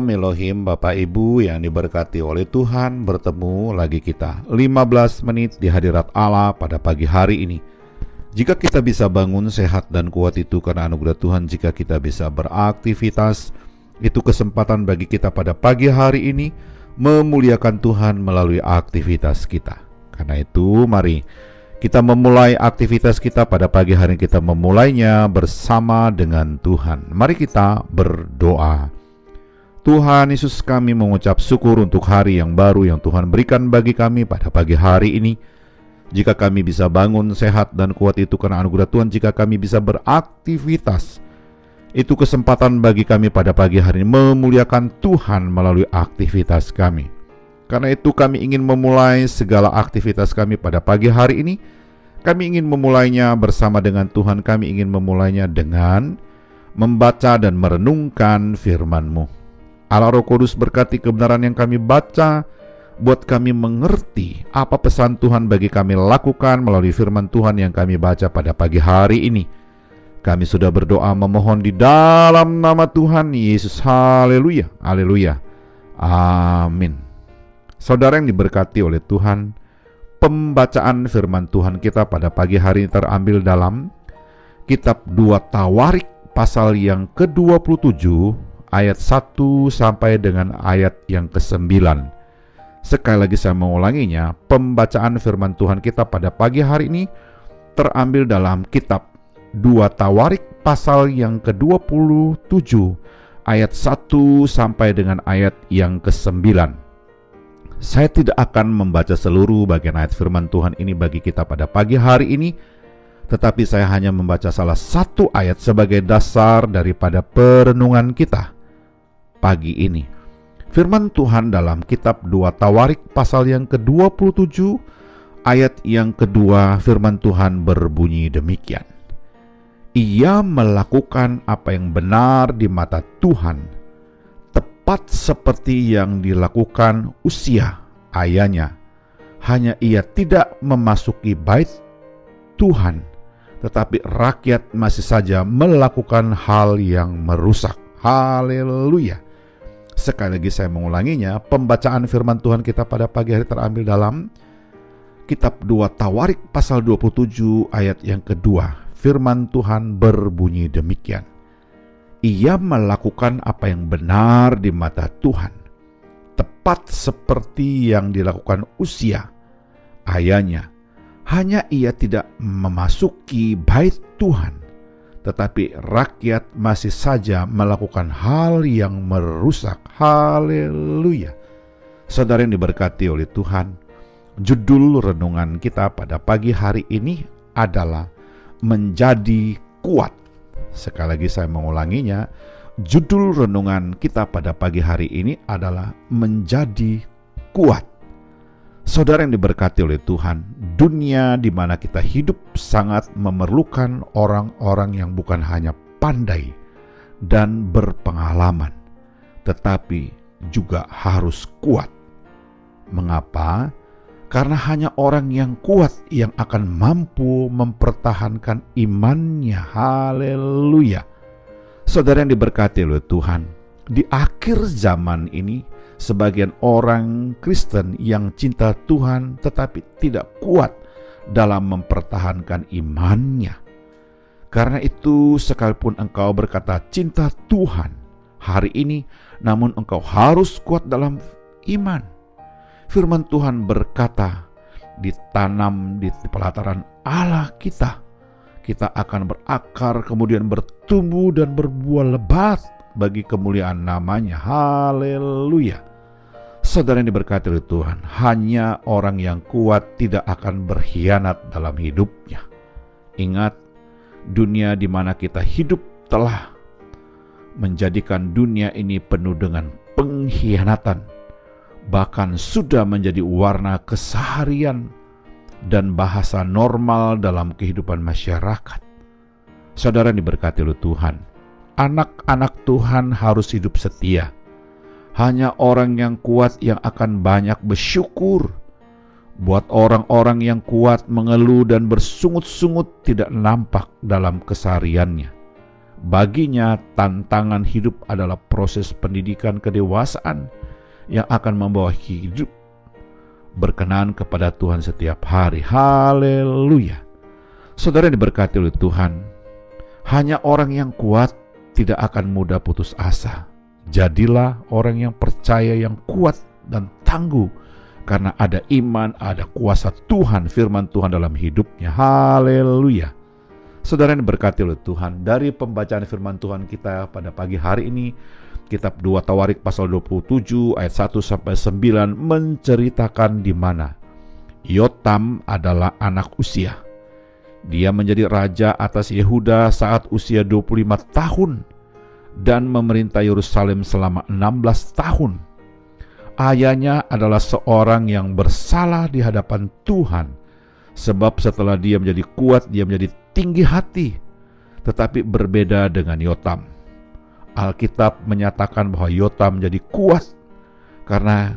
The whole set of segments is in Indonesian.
Shalom Elohim, Bapak Ibu yang diberkati oleh Tuhan. Bertemu lagi kita 15 menit di hadirat Allah pada pagi hari ini. Jika kita bisa bangun sehat dan kuat itu karena anugerah Tuhan. Jika kita bisa beraktivitas, itu kesempatan bagi kita pada pagi hari ini memuliakan Tuhan melalui aktivitas kita. Karena itu mari kita memulai aktivitas kita pada pagi hari ini. Kita memulainya bersama dengan Tuhan. Mari kita berdoa. Tuhan Yesus, kami mengucap syukur untuk hari yang baru yang Tuhan berikan bagi kami pada pagi hari ini. Jika kami bisa bangun sehat dan kuat itu karena anugerah Tuhan. Jika kami bisa beraktivitas, itu kesempatan bagi kami pada pagi hari ini memuliakan Tuhan melalui aktivitas kami. Karena itu kami ingin memulai segala aktivitas kami pada pagi hari ini. Kami ingin memulainya bersama dengan Tuhan. Kami ingin memulainya dengan membaca dan merenungkan firman-Mu. Allah Roh Kudus, berkati kebenaran yang kami baca, buat kami mengerti apa pesan Tuhan bagi kami lakukan melalui firman Tuhan yang kami baca pada pagi hari ini. Kami sudah berdoa memohon di dalam nama Tuhan Yesus. Haleluya, haleluya, amin. Saudara yang diberkati oleh Tuhan, pembacaan firman Tuhan kita pada pagi hari ini terambil dalam kitab 2 Tawarik pasal yang ke-27 ayat 1 sampai dengan ayat yang ke-9. Sekali lagi saya mengulanginya, pembacaan firman Tuhan kita pada pagi hari ini terambil dalam kitab 2 Tawarik pasal yang ke-27 ayat 1 sampai dengan ayat yang ke-9. Saya tidak akan membaca seluruh bagian ayat firman Tuhan ini bagi kita pada pagi hari ini, tetapi saya hanya membaca salah satu ayat sebagai dasar daripada perenungan kita pagi ini. Firman Tuhan dalam kitab 2 Tawarik pasal yang ke-27 ayat yang kedua, firman Tuhan berbunyi demikian. Ia melakukan apa yang benar di mata Tuhan, tepat seperti yang dilakukan Uzia ayahnya. Hanya ia tidak memasuki bait Tuhan, tetapi rakyat masih saja melakukan hal yang merusak. Haleluya. Sekali lagi saya mengulanginya, pembacaan firman Tuhan kita pada pagi hari terambil dalam kitab 2 Tawarik pasal 27 ayat yang kedua. Firman Tuhan berbunyi demikian. Ia melakukan apa yang benar di mata Tuhan, tepat seperti yang dilakukan Uzia ayahnya. Hanya ia tidak memasuki bait Tuhan, tetapi rakyat masih saja melakukan hal yang merusak. Haleluya. Saudara yang diberkati oleh Tuhan, judul renungan kita pada pagi hari ini adalah menjadi kuat. Sekali lagi saya mengulanginya, judul renungan kita pada pagi hari ini adalah menjadi kuat. Saudara yang diberkati oleh Tuhan, dunia di mana kita hidup sangat memerlukan orang-orang yang bukan hanya pandai dan berpengalaman, tetapi juga harus kuat. Mengapa? Karena hanya orang yang kuat yang akan mampu mempertahankan imannya. Haleluya. Saudara yang diberkati oleh Tuhan, di akhir zaman ini sebagian orang Kristen yang cinta Tuhan tetapi tidak kuat dalam mempertahankan imannya. Karena itu sekalipun engkau berkata cinta Tuhan hari ini, namun engkau harus kuat dalam iman. Firman Tuhan berkata, ditanam di pelataran Allah kita, kita akan berakar kemudian bertumbuh dan berbuah lebat bagi kemuliaan namanya. Haleluya. Saudara yang diberkati oleh Tuhan, hanya orang yang kuat tidak akan berkhianat dalam hidupnya. Ingat, dunia di mana kita hidup telah menjadikan dunia ini penuh dengan pengkhianatan, bahkan sudah menjadi warna keseharian dan bahasa normal dalam kehidupan masyarakat. Saudara yang diberkati oleh Tuhan, anak-anak Tuhan harus hidup setia. Hanya orang yang kuat yang akan banyak bersyukur. Buat orang-orang yang kuat mengeluh dan bersungut-sungut tidak nampak dalam kesehariannya. Baginya, tantangan hidup adalah proses pendidikan kedewasaan yang akan membawa hidup berkenan kepada Tuhan setiap hari. Haleluya. Saudara yang diberkati oleh Tuhan, hanya orang yang kuat tidak akan mudah putus asa. Jadilah orang yang percaya, yang kuat dan tangguh, karena ada iman, ada kuasa Tuhan, firman Tuhan dalam hidupnya. Haleluya. Saudara yang diberkati oleh Tuhan, dari pembacaan firman Tuhan kita pada pagi hari ini, kitab 2 Tawarik pasal 27 ayat 1-9 menceritakan di mana Yotam adalah anak Uzia. Dia menjadi raja atas Yehuda saat usia 25 tahun dan memerintah Yerusalem selama 16 tahun. Ayahnya adalah seorang yang bersalah di hadapan Tuhan, sebab setelah dia menjadi kuat, dia menjadi tinggi hati, tetapi berbeda dengan Yotam. Alkitab menyatakan bahwa Yotam menjadi kuat karena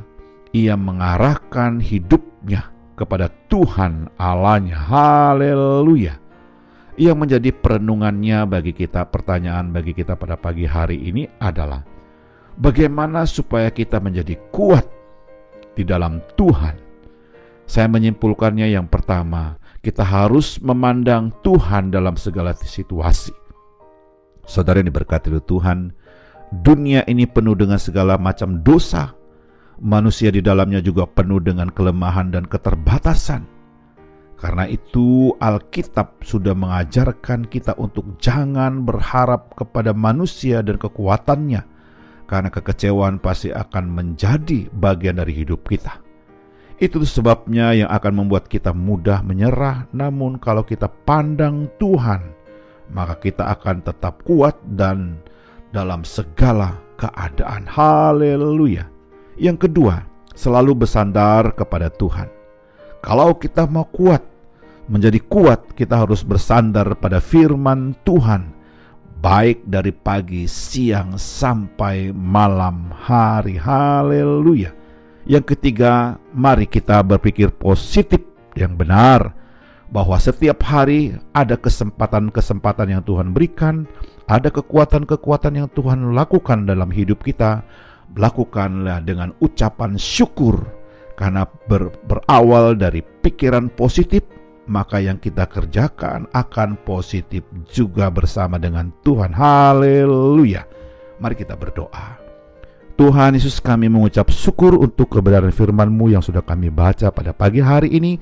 ia mengarahkan hidupnya kepada Tuhan Allahnya. Haleluya. Yang menjadi perenungannya bagi kita, pertanyaan bagi kita pada pagi hari ini adalah, bagaimana supaya kita menjadi kuat di dalam Tuhan? Saya menyimpulkannya yang pertama, kita harus memandang Tuhan dalam segala situasi. Saudara yang diberkati oleh Tuhan, dunia ini penuh dengan segala macam dosa. Manusia di dalamnya juga penuh dengan kelemahan dan keterbatasan. Karena itu Alkitab sudah mengajarkan kita untuk jangan berharap kepada manusia dan kekuatannya, karena kekecewaan pasti akan menjadi bagian dari hidup kita. Itu sebabnya yang akan membuat kita mudah menyerah. Namun kalau kita pandang Tuhan, maka kita akan tetap kuat dan dalam segala keadaan. Haleluya. Yang kedua, selalu bersandar kepada Tuhan. Kalau kita mau kuat, menjadi kuat, kita harus bersandar pada firman Tuhan, baik dari pagi, siang, sampai malam hari. Haleluya. Yang ketiga, mari kita berpikir positif yang benar, bahwa setiap hari ada kesempatan-kesempatan yang Tuhan berikan, ada kekuatan-kekuatan yang Tuhan lakukan dalam hidup kita. Lakukanlah dengan ucapan syukur, karena berawal dari pikiran positif, maka yang kita kerjakan akan positif juga bersama dengan Tuhan. Haleluya. Mari kita berdoa. Tuhan Yesus, kami mengucap syukur untuk kebenaran firman-Mu yang sudah kami baca pada pagi hari ini.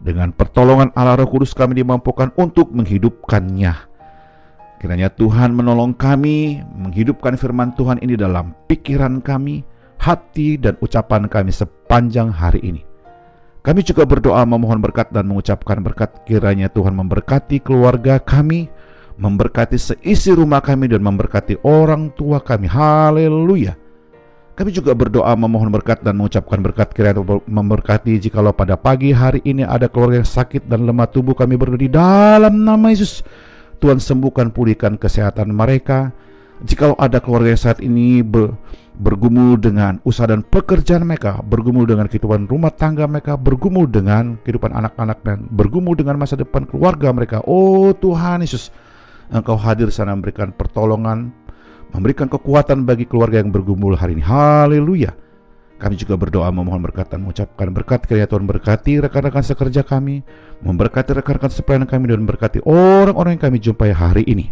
Dengan pertolongan Allah Roh Kudus kami dimampukan untuk menghidupkannya. Kiranya Tuhan menolong kami menghidupkan firman Tuhan ini dalam pikiran kami, hati dan ucapan kami sepanjang hari ini. Kami juga berdoa memohon berkat dan mengucapkan berkat. Kiranya Tuhan memberkati keluarga kami, memberkati seisi rumah kami, dan memberkati orang tua kami. Haleluya. Kami juga berdoa memohon berkat dan mengucapkan berkat, kiranya memberkati jikalau pada pagi hari ini ada keluarga yang sakit dan lemah tubuh, kami berdoa di dalam nama Yesus, Tuhan sembuhkan, pulihkan kesehatan mereka. Jikalau ada keluarga yang saat ini bergumul dengan usaha dan pekerjaan mereka, bergumul dengan kehidupan rumah tangga mereka, bergumul dengan kehidupan anak-anak, dan bergumul dengan masa depan keluarga mereka, oh Tuhan Yesus, Engkau hadir sana memberikan pertolongan, memberikan kekuatan bagi keluarga yang bergumul hari ini. Haleluya. Kami juga berdoa memohon berkat dan mengucapkan berkat, kiranya Tuhan berkati rekan-rekan sekerja kami, memberkati rekan-rekan sepelayanan kami, dan memberkati orang-orang yang kami jumpai hari ini.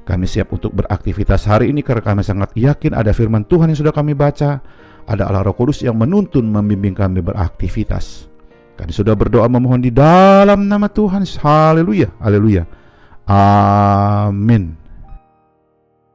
Kami siap untuk beraktivitas hari ini karena kami sangat yakin ada firman Tuhan yang sudah kami baca, ada Allah Roh Kudus yang menuntun membimbing kami beraktivitas. Kami sudah berdoa memohon di dalam nama Tuhan. Haleluya. Haleluya. Amin.